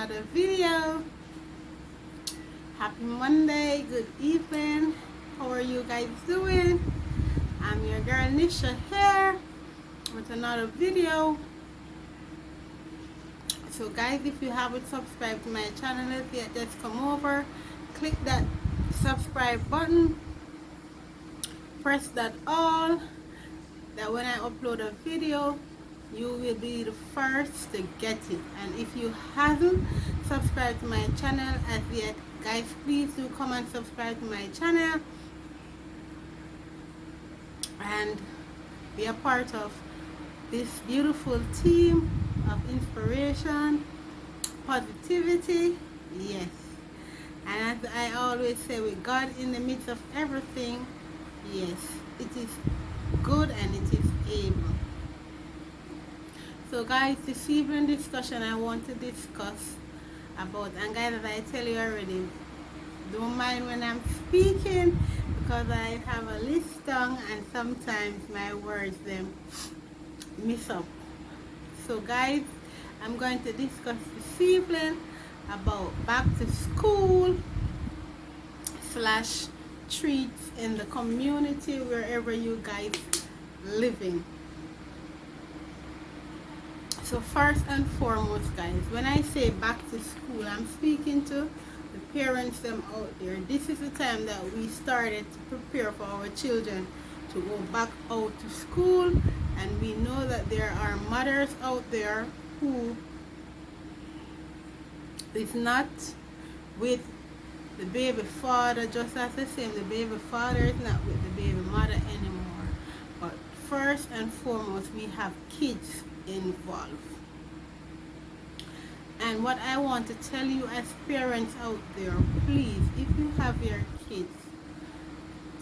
another video. Happy Monday, good evening. How are you guys doing? I'm your girl Nisha here with another video. So guys, if you haven't subscribed to my channel yet, just come over, click that subscribe button, press that all, that when I upload a video you will be the first to get it. And if you haven't subscribed to my channel as yet, guys, please do come and subscribe to my channel and be a part of this beautiful team of inspiration, positivity. Yes, and as I always say, with God in the midst of everything, yes, it is good and it is able. So guys, this evening discussion I want to discuss about, and guys, as I tell you already, don't mind when I'm speaking because I have a list tongue and sometimes my words them miss up. So guys, I'm going to discuss this evening about back to school / treats in the community wherever you guys living. So first and foremost, guys, when I say back to school, I'm speaking to the parents them out there. This is the time that we started to prepare for our children to go back out to school, and we know that there are mothers out there who is not with the baby father, just as the same, the baby father is not with the baby mother anymore. But first and foremost, we have kids involved. And what I want to tell you as parents out there, please, if you have your kids,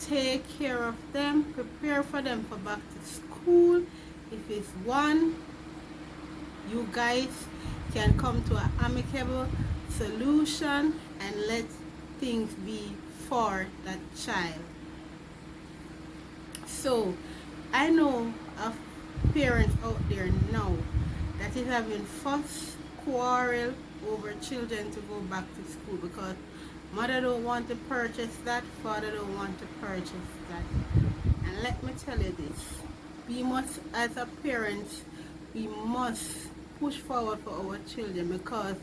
take care of them, prepare for them for back to school. If it's one, you guys can come to an amicable solution and let things be for that child. So I know of parents out there now that is having fuss, quarrel over children to go back to school because mother don't want to purchase that, father don't want to purchase that. And let me tell you this, we must, as a parents, we must push forward for our children, because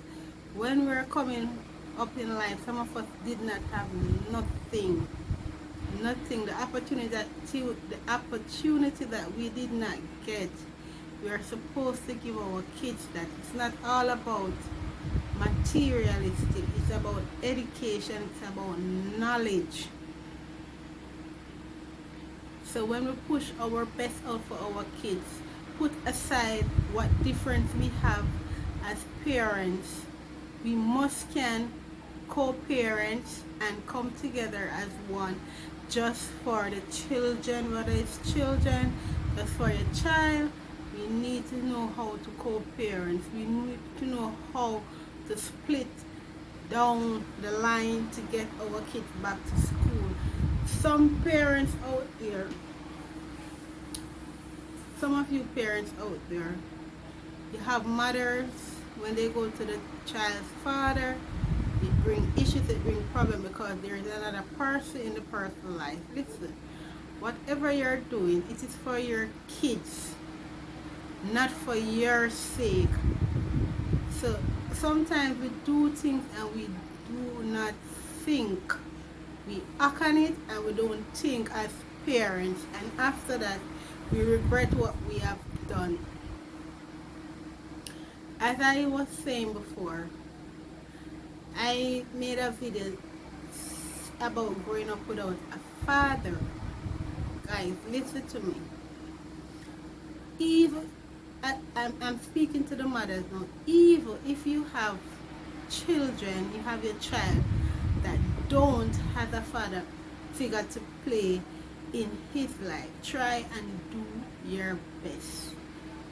when we're coming up in life, some of us did not have nothing. The opportunity that we did not get, we are supposed to give our kids that. It's not all about materialistic, it's about education, it's about knowledge. So when we push our best out for our kids, put aside what difference we have as parents, we must can co-parents and come together as one, just for the children. Whether it's children, just for your child, we need to know how to co-parents. We need to know how to split down the line to get our kids back to school. Some parents out there, some of you parents out there, you have mothers, when they go to the child's father, it bring issues, it bring problem because there is another person in the person's life. Listen, whatever you're doing, it is for your kids, not for your sake. So sometimes we do things and we do not think. We act on it and we don't think as parents, and after that we regret what we have done. As I was saying before, I made a video about growing up without a father. Guys, listen to me. Even I'm speaking to the mothers now. Even if you have children, you have your child that don't have a father figure to play in his life, try and do your best.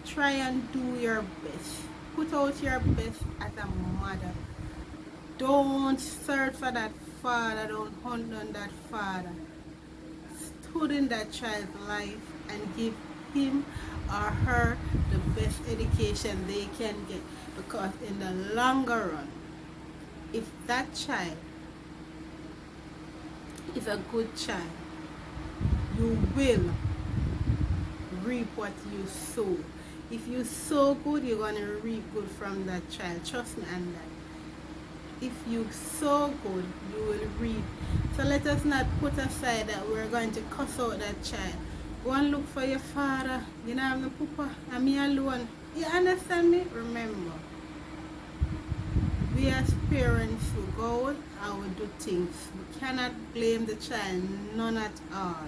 Try and do your best. Put out your best as a mother. Don't search for that father, don't hunt on that father. Stood in that child's life and give him or her the best education they can get, because in the longer run, if that child is a good child, you will reap what you sow. If you sow good, you're going to reap good from that child. Trust me on that. If you sow good, you will reap. So let us not put aside that we're going to cuss out that child. Go and look for your father. You know, I'm the papa. I'm me alone. You understand me? Remember, we as parents who go out and we do things. We cannot blame the child, none at all.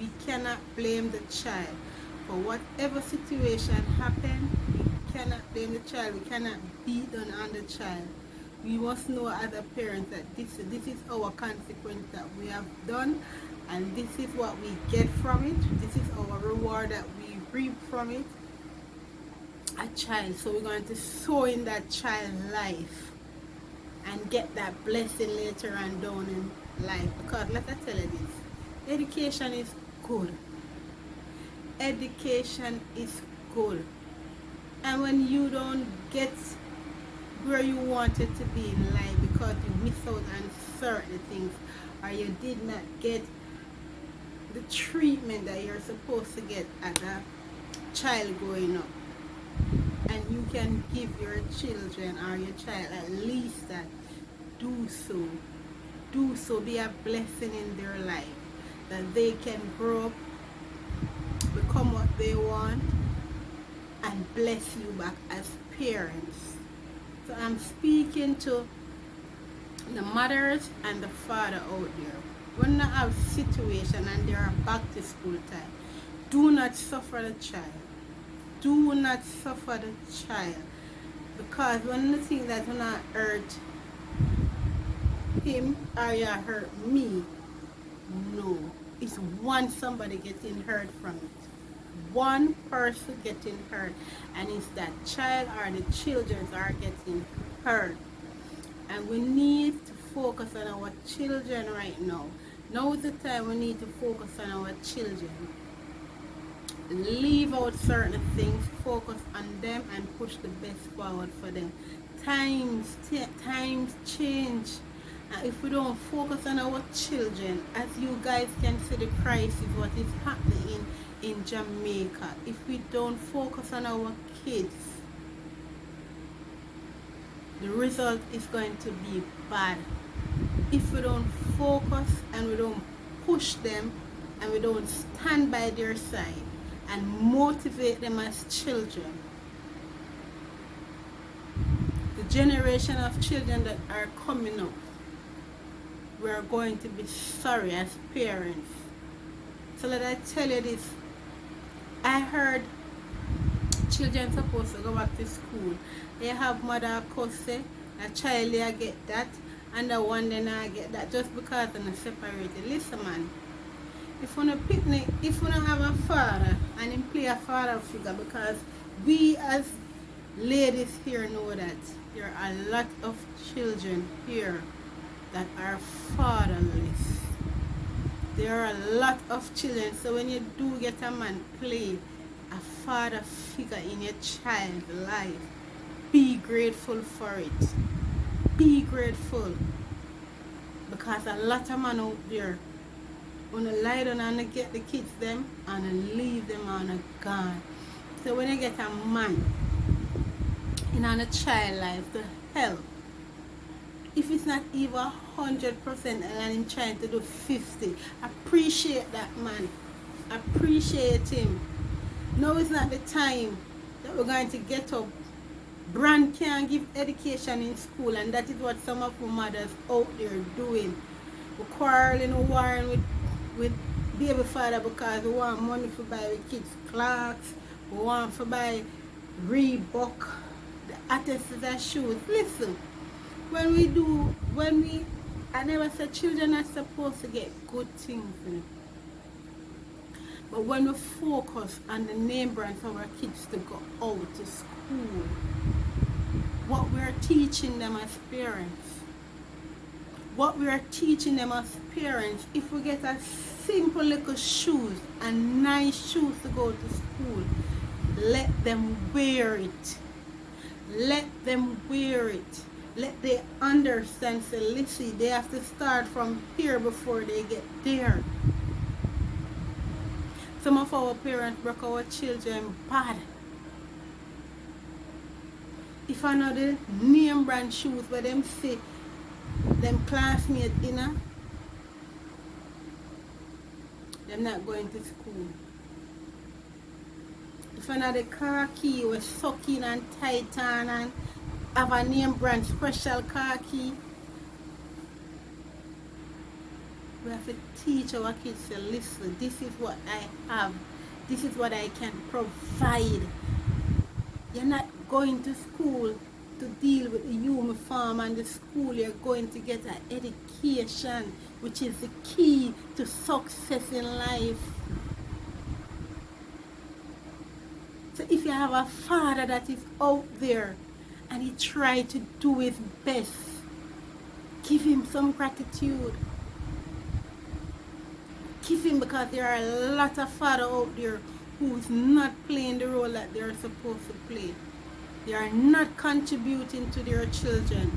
We cannot blame the child for whatever situation happened. We cannot blame the child. We cannot beat down on the child. We must know as a parent that this is our consequence that we have done, and this is what we get from it. This is our reward that we reap from it. A child, so we're going to sow in that child's life and get that blessing later on down in life. Because let me tell you this, education is good. Education is good. And when you don't get where you wanted to be in life because you miss out on certain things, or you did not get the treatment that you're supposed to get as a child growing up, and you can give your children or your child at least that, do so, be a blessing in their life, that they can grow up, become what they want, and bless you back as parents. So I'm speaking to the mothers and the father out there. When you have situation and they are back to school time, do not suffer the child. Do not suffer the child. Because one of the things that will not hurt him or you hurt me, no. It's one somebody getting hurt from it. One person getting hurt, and it's that child or the children are getting hurt. And we need to focus on our children right now. Now is the time we need to focus on our children. Leave out certain things, focus on them, and push the best forward for them. Times change, and if we don't focus on our children, as you guys can see the crisis, what is happening in Jamaica, if we don't focus on our kids, the result is going to be bad. If we don't focus and we don't push them and we don't stand by their side and motivate them as children, the generation of children that are coming up, we are going to be sorry as parents. So let I tell you this, I heard children supposed to go back to school. They have mother cuss, a child they get that, and the one they not get that just because they're separated. Listen man, if you picnic, if you don't have a father and him play a father figure, because we as ladies here know that there are a lot of children here that are fatherless. There are a lot of children, so when you do get a man play a father figure in your child's life, be grateful for it. Be grateful, because a lot of men out there wanna lie down and get the kids them and leave them on a gone. So when you get a man in a child life to help, if it's not even 100% and him trying to do 50, appreciate that man. Appreciate him. No, it's not the time that we're going to get up. Brand can't give education in school, and that is what some of the mothers out there doing. We're quarreling, warring with baby father because we want money to buy the kids clothes, we want to buy Reebok, the hottest of shoes. Listen, I never said children are supposed to get good things, but when we focus on the name brand for our kids to go out to school, what we are teaching them as parents, if we get a simple little shoes and nice shoes to go to school, let them wear it. Let them wear it. Let they understand, say, listen, they have to start from here before they get there. Some of our parents broke our children bad. If I know the name brand shoes where them say them classmates them not going to school. If I know the car key was sucking and tighten and have a name brand special car key, we have to teach our kids to listen. This is what I have. This is what I can provide. You're not going to school to deal with the uniform and the school. You're going to get an education, which is the key to success in life. So if you have a father that is out there and he tries to do his best, give him some gratitude. Give him, because there are a lot of fathers out there who's not playing the role that they're supposed to play. They are not contributing to their children.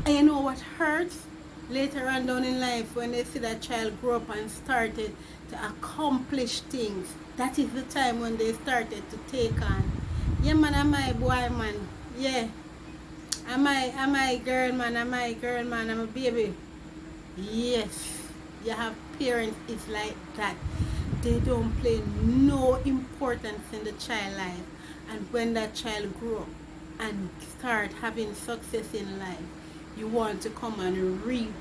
And you know what hurts? Later on down in life, when they see that child grow up and started to accomplish things, that is the time when they started to take on. Yeah man, am I boy man? Yeah. Am I girl man? Am I girl man? I'm a baby. Yes. You have parents, it's like that. They don't play no importance in the child life. And when that child grow up and start having success in life, you want to come and reap.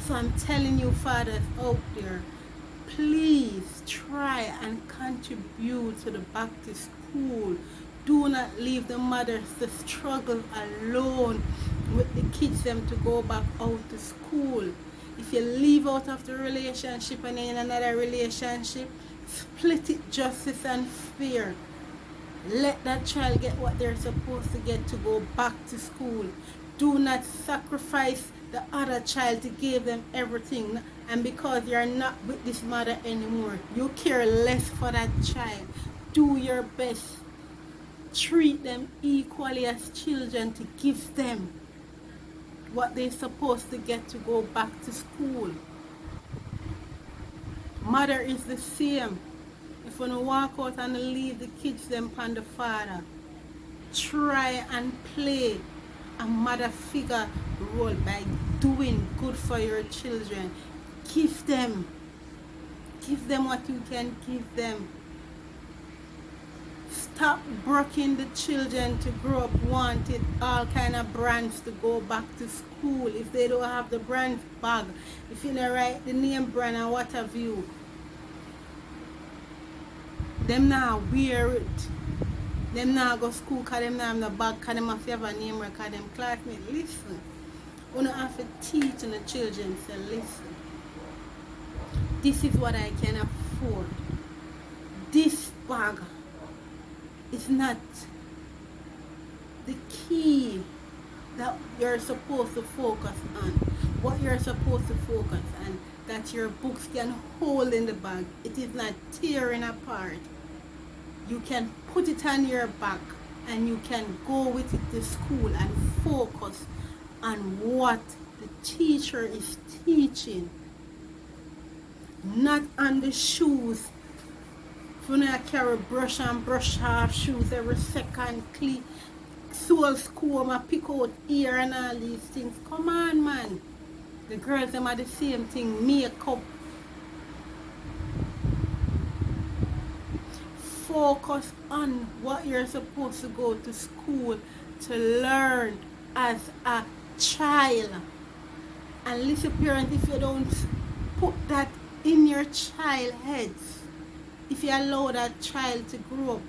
So I'm telling you, fathers out there, please try and contribute to the back to school. Do not leave the mothers to struggle alone with the kids them to go back out to school. If you leave out of the relationship and in another relationship, split it justice and fair. Let that child get what they're supposed to get to go back to school. Do not sacrifice the other child to give them everything. And because you're not with this mother anymore, you care less for that child. Do your best. Treat them equally as children to give them what they're supposed to get to go back to school. Mother is the same. If you walk out and leave the kids them upon the father, try and play a mother figure role by doing good for your children. Give them what you can give them. Stop breaking the children to grow up wanting all kind of brands to go back to school. If they don't have the brand bag, if you don't write the name brand and what have you, them now wear it. Them now go school because them now have the bag, because them have to have a name record, them classmates. Listen, you don't have to teach the children, so listen. This is what I can afford. This bag is not the key that you're supposed to focus on. What you're supposed to focus on, that your books can hold in the bag. It is not tearing apart. You can put it on your back and you can go with it to school and focus on what the teacher is teaching, not on the shoes. If you not carry brush and brush off shoes every second, clean, sole comb and pick out ear and all these things. Come on, man. The girls them are the same thing. Makeup. Focus on what you're supposed to go to school to learn as a child. And listen, parents, if you don't put that in your child heads, if you allow that child to grow up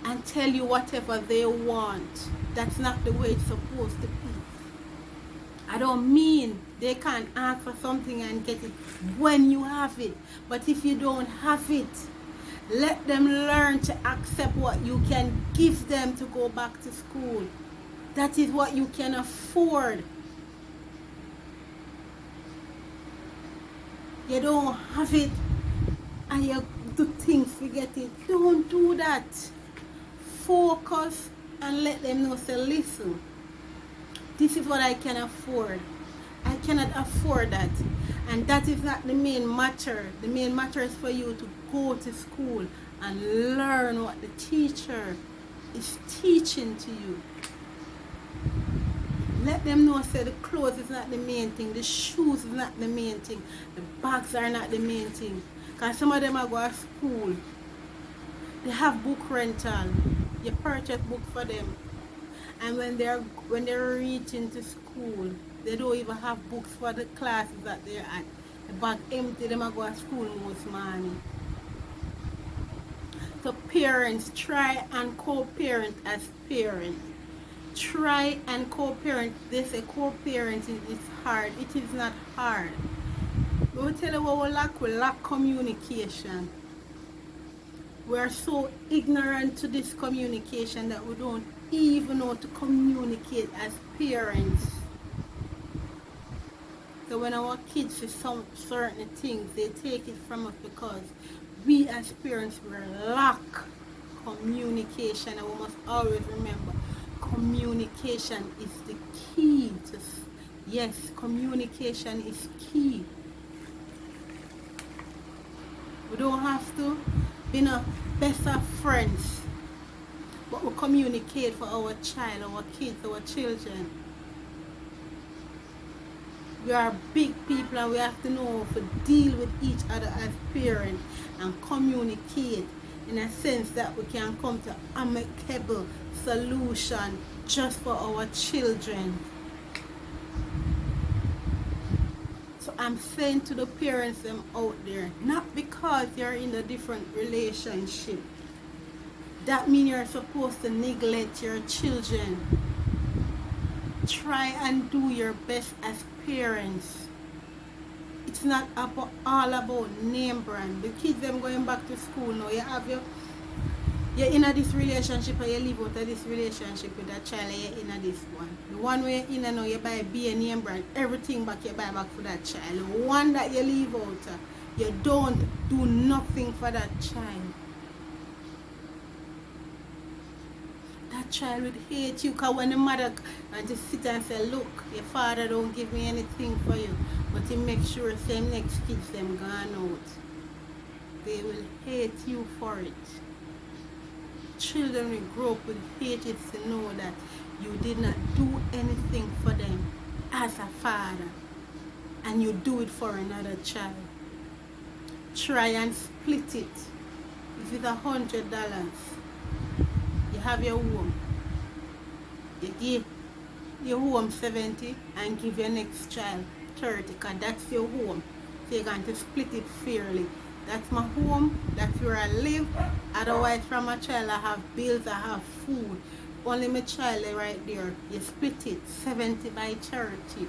and tell you whatever they want, that's not the way it's supposed to be. I don't mean they can't ask for something and get it when you have it. But if you don't have it, let them learn to accept what you can give them to go back to school. That is what you can afford. You don't have it and you do things, forget it. Don't do that. Focus and let them know, say, listen, this is what I can afford. I cannot afford that. And that is not the main matter. The main matter is for you to go to school and learn what the teacher is teaching to you. Let them know, say, the clothes is not the main thing, the shoes is not the main thing, the bags are not the main thing. Because some of them are going to school, they have book rental, you purchase book for them, and when they're reaching to school, they don't even have books for the classes that they're at. The bag empty, them are going to school most morning. So parents, try and co-parent as parents. Try and co-parent. They say co-parenting is hard. It is not hard. We will tell you what we lack communication. We are so ignorant to this communication that we don't even know to communicate as parents. So when our kids see some certain things, they take it from us because we as parents we lack communication, and we must always remember communication is the key to, yes, communication is key. We don't have to be no best of friends, but we communicate for our child, our kids, our children. We are big people and we have to know how to deal with each other as parents and communicate in a sense that we can come to amicable solution just for our children. So I'm saying to the parents them out there, not because you're in a different relationship, that means you're supposed to neglect your children. Try and do your best as parents. It's not about, all about name brand. The kids them going back to school now. You have you're in a this relationship or you live out of this relationship with that child and you're in a this one. The one where you're in now you buy be a name brand, everything back you buy back for that child. The one that you leave out, you don't do nothing for that child. That child would hate you, because when the mother and just sit and say, look, your father don't give me anything for you, but he makes sure same next kids them gone out, they will hate you for it. Children will grow up with hatred to know that you did not do anything for them as a father, and you do it for another child. Try and split it. If it's $100, you have your home, you give your home 70 and give your next child 30, because that's your home. So you're going to split it fairly. That's my home, that's where I live. Otherwise, from my child, I have bills, I have food. Only my child right there. You split it 70 by 30.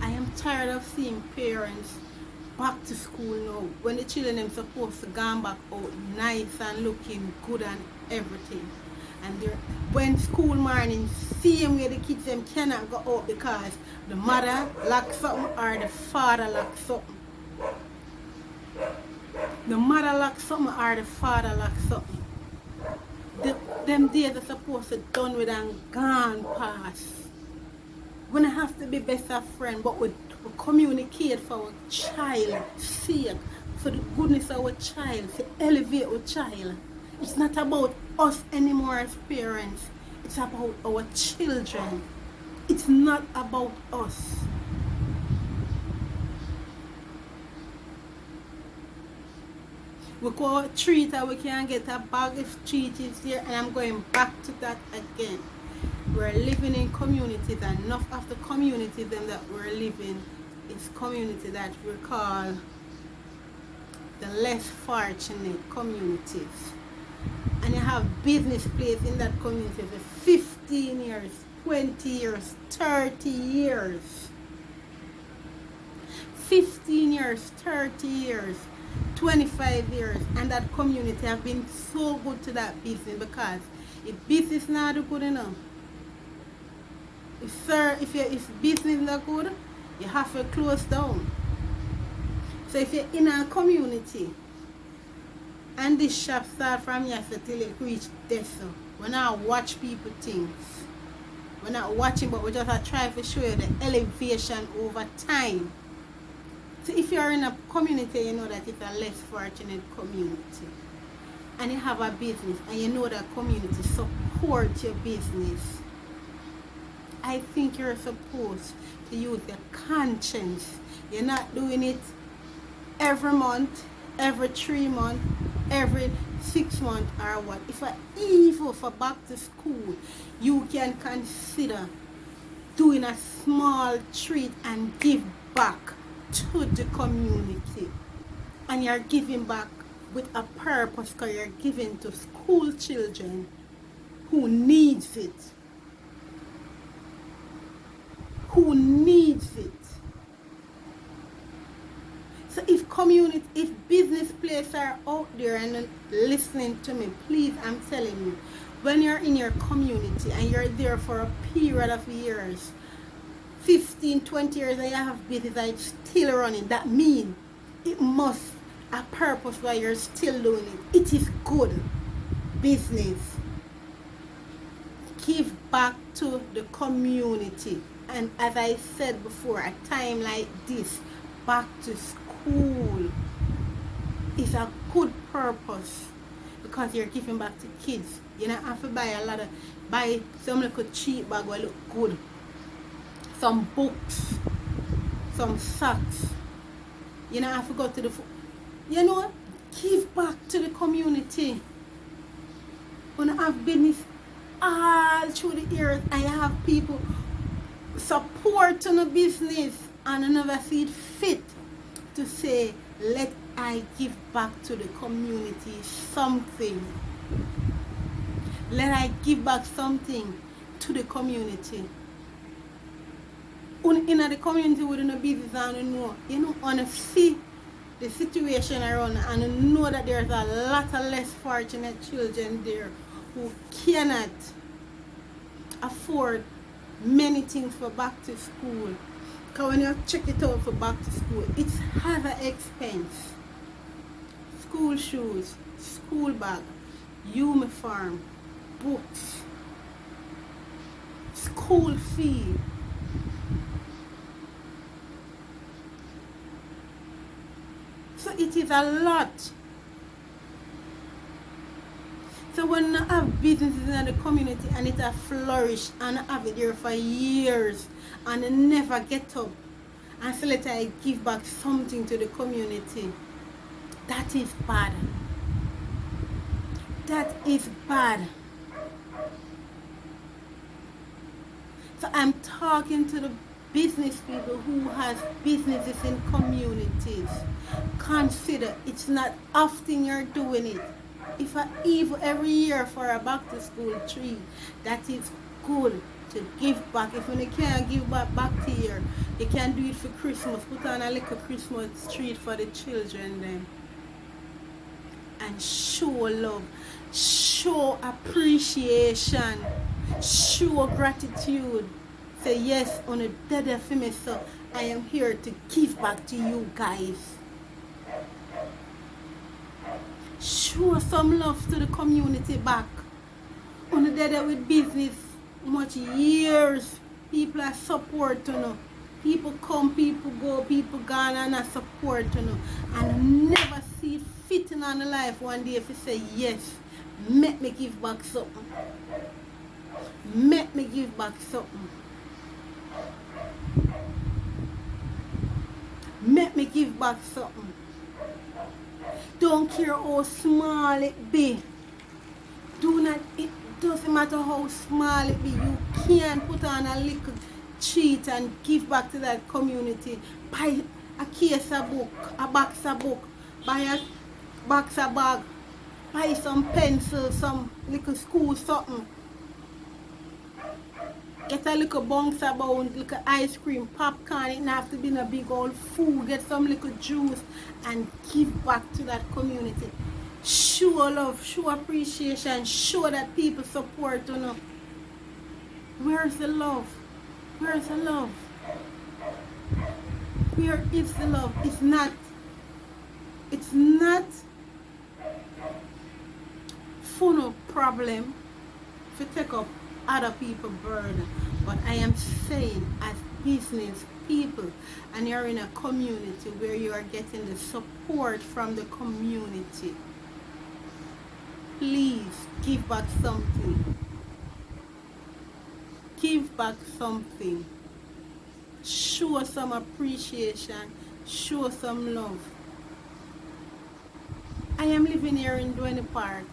I am tired of seeing parents back to school now when the children are supposed to go back out nice and looking good and everything, and when school morning same way the kids them cannot go out because the mother lock something or the father lock something. The mother lock something or the father lock something. Them days are supposed to done with and gone past. We don't have to be best of friends, but we communicate for our child sake, for the goodness of our child, to elevate our child. It's not about us anymore as parents. It's about our children. It's not about us. We go treat and we can get a bag if treat is there, and I'm going back to that again. We're living in communities, and enough of the community them that we're living is community that we call the less fortunate communities. And you have business place in that community for 15 years, 20 years, 30 years. 15 years, 30 years, 25 years, and that community have been so good to that business, because if business not good enough, if business not good, you have to close down. So if you're in a community And this shop start from yesterday till it reach this. So when I watch people things. We're not watching, but we just try to show you the elevation over time. So if you're in a community, you know that it's a less fortunate community. And you have a business and you know that community supports your business. I think you're supposed to use your conscience. You're not doing it every month, every 3 months, every 6 months or what. If even for back to school, you can consider doing a small treat and give back to the community. And you're giving back with a purpose, because you're giving to school children who needs it. Who needs it. So if business places are out there and listening to me, please, I'm telling you, when you're in your community and you're there for a period of years, 15, 20 years, and you have business and it's still running, that means it must a purpose why you're still doing it. It is good business. Give back to the community. And as I said before, a time like this, back to school is a good purpose, because you're giving back to kids. You don't have to buy some little cheap bag will look good, some books, some socks. You don't have to go to the give back to the community. When I have business all through the years, I have people support on the business, and I never see it fit to say, let I give back to the community something. Let I give back something to the community. In the community within a business, and on see the situation around, and know that there's a lot of less fortunate children there who cannot afford many things for back to school. Because when you check it out for back to school, it's has an expense. School shoes, school bag, uniform, books, school fee. So it is a lot. So when I have businesses in the community and it has flourished and I have it there for years and I never get up and so let I give back something to the community, that is bad. That is bad. So I'm talking to the business people who has businesses in communities. Consider, it's not often you're doing it. If I even every year for a back to school tree, that is good to give back. If you can't give back to year, you can do it for Christmas. Put on a little Christmas tree for the children then. And show love, show appreciation, show gratitude. Say yes, on a dead for me, so I am here to give back to you guys. Show some love to the community back. On the dead with business, much years, people are support People come, people go, people gone, and I support And never see it fitting on the life one day if you say yes, make me give back something. Make me give back something. Make me give back something. Don't care how small it be. It doesn't matter how small it be. You can put on a little treat and give back to that community. Buy a case of book, a box of book, buy a box of bag, buy some pencils, some little school something. Get a little bounce about, little ice cream, popcorn. It doesn't have to be a big old food. Get some little juice and give back to that community. Show love, show appreciation, show that people support Where's the love? Where's the love? Where is the love? It's not full problem to take up other people's burden. But I am saying, as business people, and you're in a community where you are getting the support from the community, please give back something. Give back something. Show some appreciation. Show some love. I am living here in Duane Park,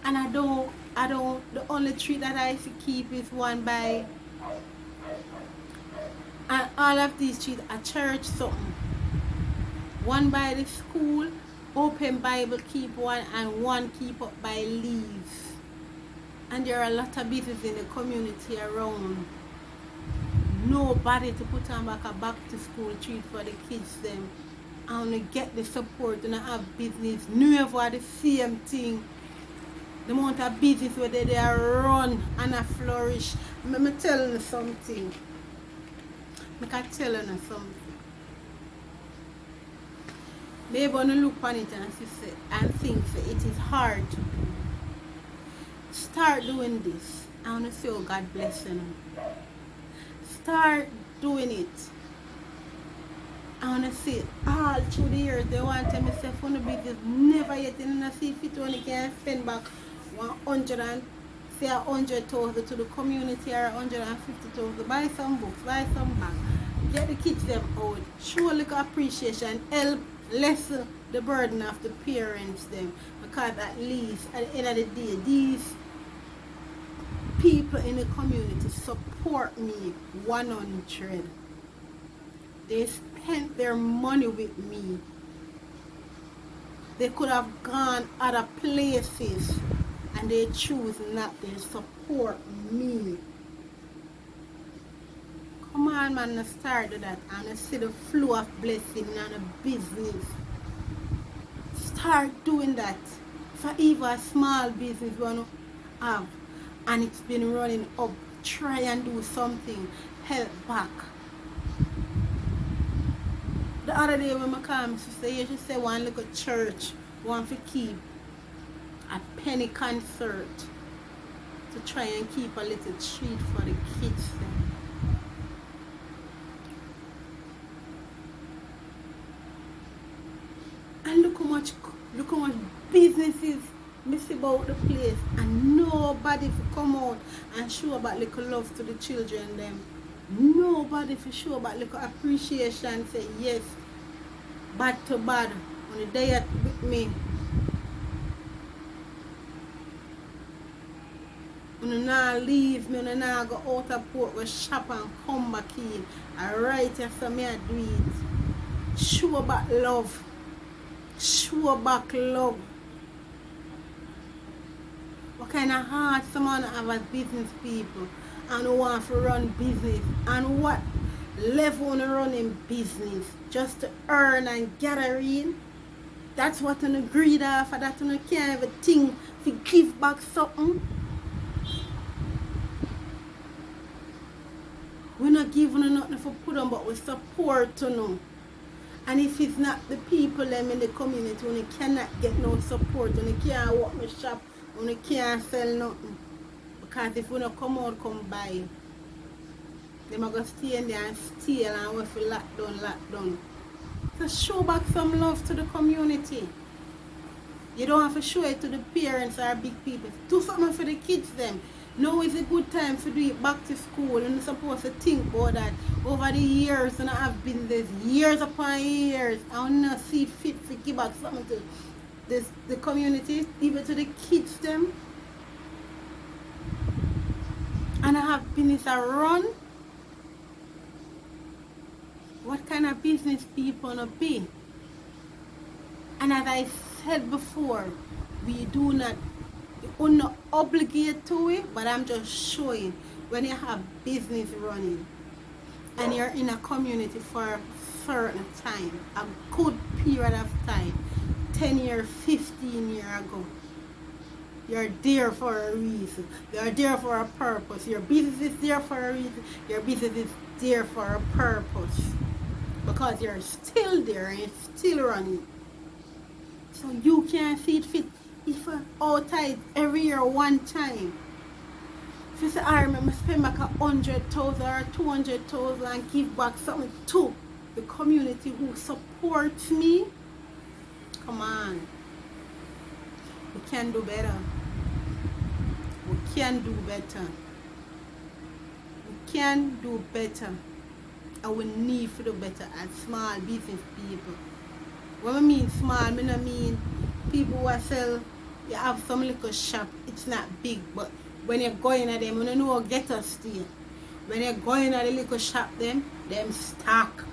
and I don't, the only tree that I keep is one by, and all of these trees are church something. One by the school, Open Bible keep one, and one keep up by Leaves. And there are a lot of businesses in the community around. Nobody to put on back a back to school treat for the kids them. And to get the support and have business. Never the same thing. The amount of business where they are run and a flourish. I'm telling you something. I can tell you something. Maybe when you look on it and think it is hard to do. Start doing this. I want to say, oh, God bless you. Start doing it. I want to say all through the years they want to myself on the business never yet in a see if it only can spend back 100 and say 100,000 to the community or 150,000. Buy some books, buy some bags, get the kids them out, show a little appreciation, help lessen the burden of the parents them, because at least at the end of the day these people in the community support me 100. They spent their money with me. They could have gone other places and they choose not. They support me. Come on, man, let's start with that and see the flow of blessing and a business. Start doing that. For even a small business you want to have and it's been running up, try and do something, help back. The other day when I come, she said, you should say one little church, want to keep a penny concert to try and keep a little treat for the kids. And look how much businesses miss about the place, and nobody for come out and show about little love to the children them. Nobody for show about little appreciation, say yes, bad to bad, on the day with me. When you not leave me, when you not go out of port, go shop and come back in. Alright, after me I do it. Show about love. Show back love. What kind of heart someone have as business people and who want to run business, and what level to run in business just to earn and gather in? That's what you greed for, that you can't even think to give back something. We're not giving you nothing for put on, but we support you know. And if it's not the people them in the community, when you cannot get no support, when you can't walk my shop, when you can't sell nothing. Because if we don't come out, come buy, they might go stay in there and steal and we feel locked down. So show back some love to the community. You don't have to show it to the parents or big people. Do something for the kids them. Now is a good time to do it back to school, and you're supposed to think about that. Over the years, and I have been this years upon years, I want to see fit to give back something to the community, even to the kids them. And I have business run. What kind of business people wanna be? And as I said before, we do not, we're not obligated to it, but I'm just showing when you have business running and you're in a community for a certain time, a good period of time, 10 years, 15 years ago, you're there for a reason. You're there for a purpose. Your business is there for a reason. Your business is there for a purpose. Because you're still there and it's still running. So you can see it fit If I outside every year one time, if you say, I remember spend back 100,000 or 200,000 and give back something to the community who supports me, come on. We can do better. We can do better. We can do better. And we need to do better as small business people. When I mean small, I don't mean people who sell, you have some little shop, it's not big, but when you're going at them, you don't know how get us still. When you're going at the little shop, them stock.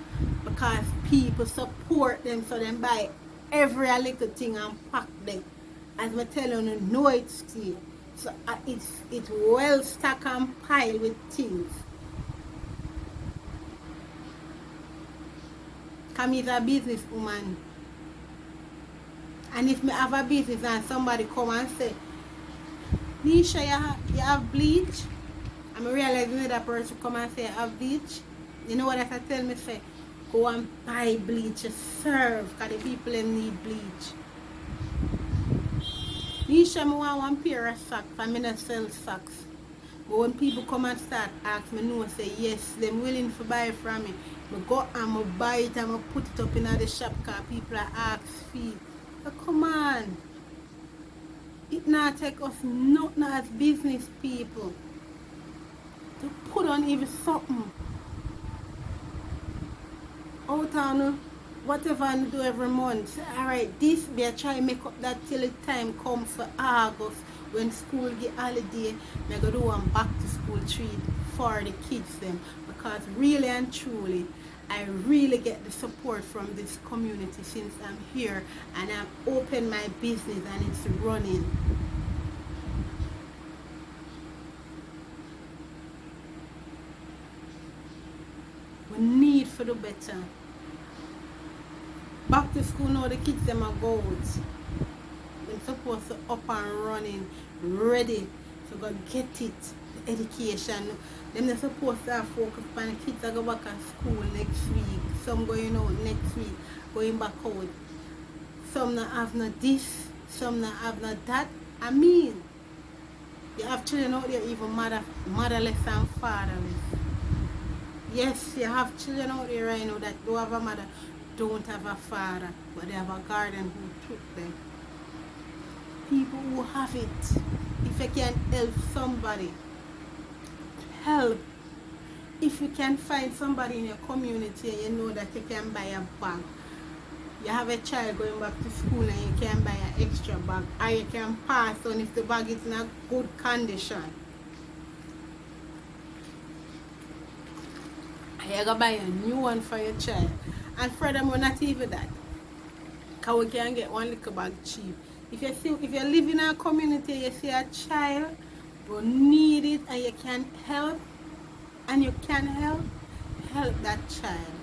Because people support them, so them buy every little thing and pack them. As I tell you, know it's still. So it's well stacked and piled with things. Come is a business woman. And if me have a business and somebody come and say, Nisha, you have bleach? I'm realizing that person come and say, I have bleach. You know what I tell me? Say, go and buy bleach, serve, because the people need bleach. Nisha, I want one pair of socks, and I don't sell socks. But when people come and start ask me, no, say yes, them willing to buy from me. I go and I buy it and I put it up in the shop because people are ask feed. So come on. It not take us nothing as business people to put on even something. Out on whatever I do every month. Say, alright, this be I try make up that till the time comes for August when school get holiday. I go do one back to school treat for the kids them. Because really and truly I really get the support from this community since I'm here and I've opened my business and it's running. We need for the better. Back to school now, the kids them are go out. They're supposed to up and running, ready to go get it, the education. Them they're supposed to have focus on the kids that go back at school next week. Some going out next week, going back out. Some not have not this, some not have not that. I mean, you have children out there even motherless and fatherless. Yes, you have children out there right now that don't have a mother, don't have a father, but they have a guardian who took them. People who have it, if you can help somebody, help. If you can find somebody in your community and you know that you can buy a bag, you have a child going back to school and you can buy an extra bag, or you can pass on if the bag is in a good condition. You gotta buy a new one for your child. And furthermore, not even that, because we can get one little bag cheap. If you live in a community, you see a child who need it and you can help, help that child.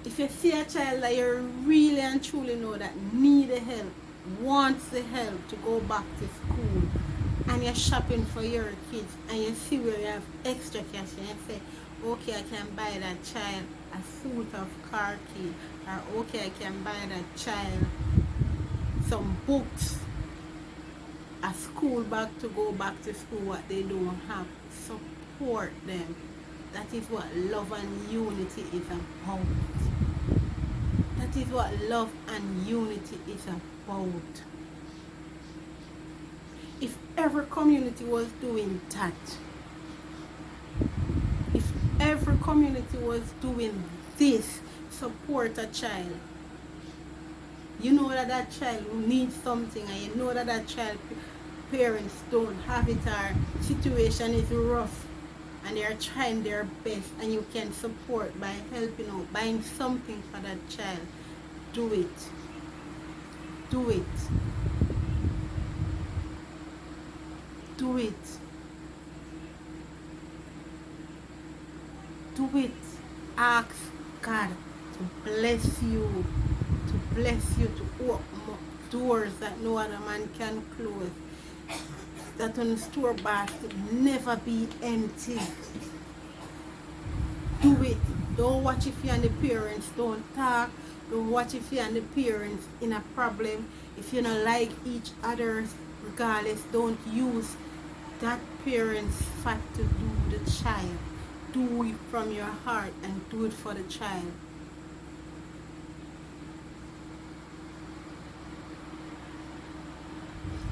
If you see a child that you really and truly know that need the help, wants the help to go back to school, and you're shopping for your kids and you see where you have extra cash and you say, okay, I can buy that child a suit of car key, or okay, I can buy that child some books, a school bag to go back to school what they don't have. Support them. That is what love and unity is about. That is what love and unity is about. If every community was doing that, if every community was doing this, support a child, you know that child needs something and you know that child parents don't have it or situation is rough and they are trying their best and you can support by helping out, buying something for that child, do it. Do it. Do it. Do it. Ask God to bless you. To bless you to open up doors that no other man can close. That on the store basket never be empty. Do it. Don't watch if you and the parents don't talk. What if you and the parents in a problem? If you don't like each other, regardless, don't use that parent's fat to do the child. Do it from your heart and do it for the child.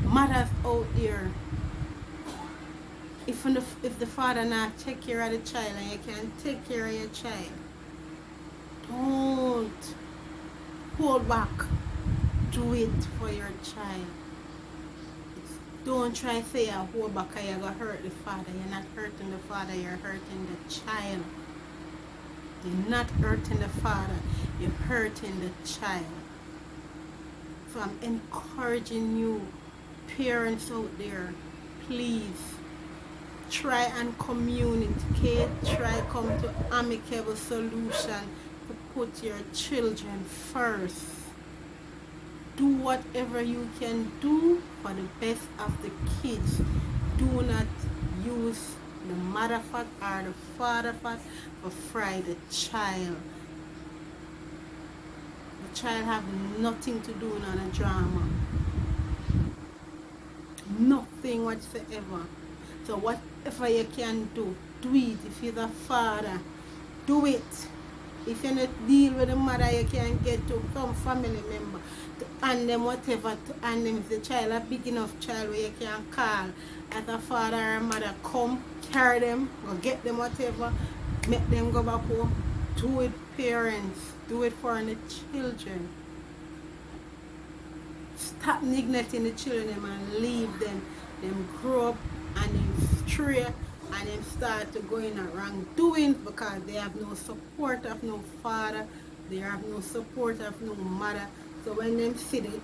Mothers out there, if the father not take care of the child and you can take care of your child, don't hold back. Do it for your child. Don't try to say a hold back and you're going to hurt the father. You're not hurting the father, you're hurting the child. You're not hurting the father, you're hurting the child. So I'm encouraging you, parents out there, please try and communicate, try come to amicable solution to put your children first. Do whatever you can do for the best of the kids. Do not use the mother fat or the father fat for fry the child. The child have nothing to do in a drama. Nothing whatsoever. So whatever you can do, do it. If you're the father, do it. If you not deal with the mother, you can get to some family member to hand them whatever, to hand them if the child a big enough child where you can call as a father or a mother, come, carry them, or get them whatever, make them go back home. Do it, parents. Do it for the children. Stop neglecting the children and leave them. Them grow up and them stray and them start to go in a wrongdoing because they have no support of no father, they have no support of no mother. So when them see the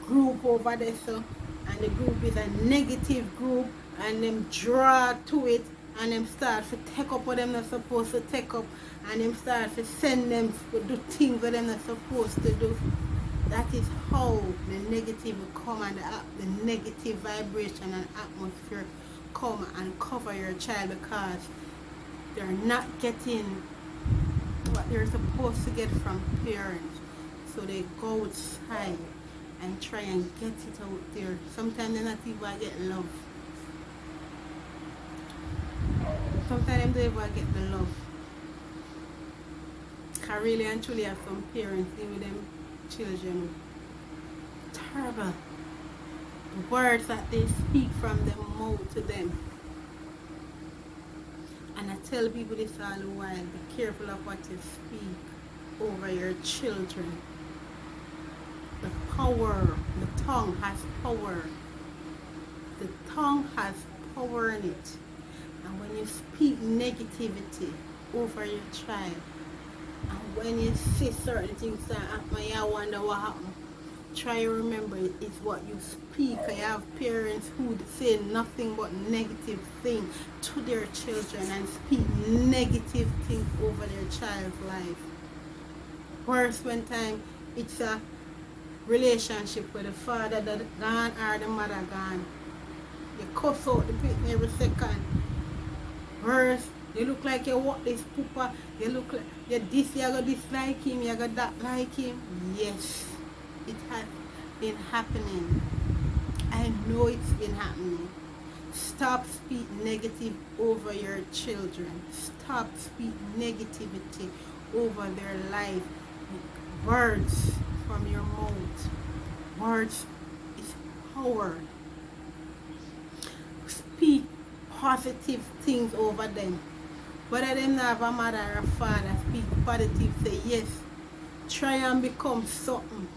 group over there, so, and the group is a negative group, and them draw to it, and them start to take up what them not supposed to take up, and them start to send them to do things that them not supposed to do. That is how the negative will come, and the negative vibration and atmosphere come and cover your child because they're not getting what they're supposed to get from parents. So they go outside and try and get it out there. Sometimes they're not even getting love. Sometimes they don't even get the love. I really and truly have some parents with them children. Terrible. The words that they speak from their mouth to them. And I tell people this all the while, be careful of what you speak over your children. The power, the tongue has power. The tongue has power in it. And when you speak negativity over your child, and when you see certain things that happen, you wonder what happened. Try to remember it's what you speak. I have parents who say nothing but negative things to their children and speak negative things over their child's life. Worse when time it's a relationship with the father that gone or the mother gone. You cuss out the people every second. Worse, you look like you walk this pooper, you look like you this, you got dislike him, you got that like him. Yes, it has been happening. I know it's been happening. Stop speaking negative over your children. Stop speaking negativity over their life. Words from your mouth. Words is power. Speak positive things over them. Whether they not have a mother or a father, speak positive. Say yes. Try and become something.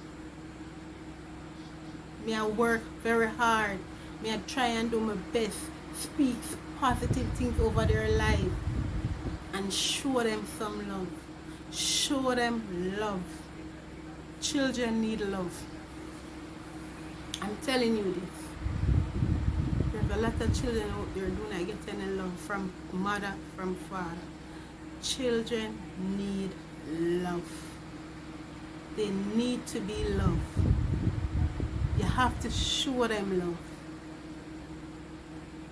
Me I work very hard. Me I try and do my best. Speak positive things over their life. And show them some love. Show them love. Children need love. I'm telling you this. There's a lot of children out there do not get any love from mother, from father. Children need love. They need to be loved. You have to show them love.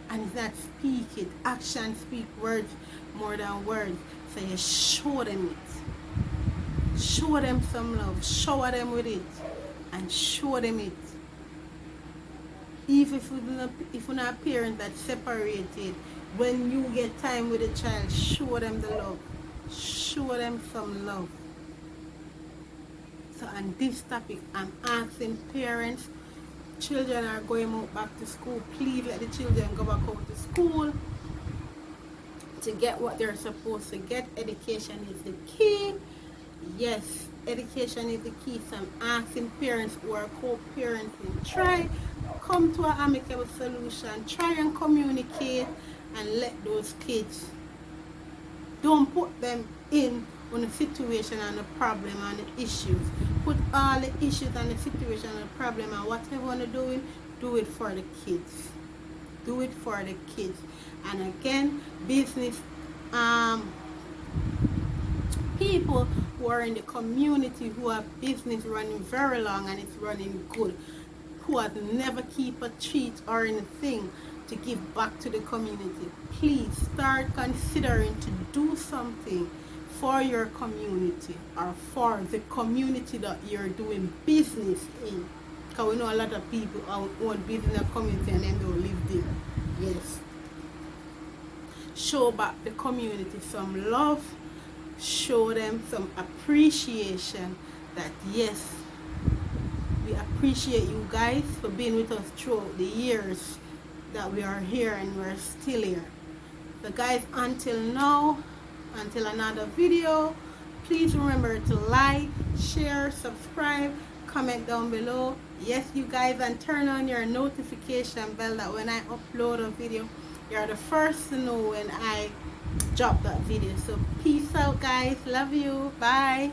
And it's not speak it. Action speak words more than words. So you show them it. Show them some love. Shower them with it. And show them it. Even if you're not a parent that's separated, when you get time with a child, show them the love. Show them some love. So on this topic, I'm asking parents, children are going out back to school, please let the children go back out to school to get what they're supposed to get. Education is the key. Yes, education is the key. So I'm asking parents who are co-parenting, try come to an amicable solution. Try and communicate and let those kids, don't put them in on the situation and the problem and the issues. Put all the issues and the situation and the problem and whatever you want to do it for the kids. Do it for the kids. And again, business people who are in the community who have business running very long and it's running good, who have never keep a treat or anything to give back to the community, please start considering to do something for your community or for the community that you're doing business in. Because we know a lot of people own business in a community and then they'll live there. Yes. Show back the community some love. Show them some appreciation that yes, we appreciate you guys for being with us throughout the years that we are here and we're still here. So guys, until now, until another video, please remember to like, share, subscribe, comment down below. Yes, you guys, and turn on your notification bell that when I upload a video, you're the first to know when I drop that video. So peace out guys, love you, bye.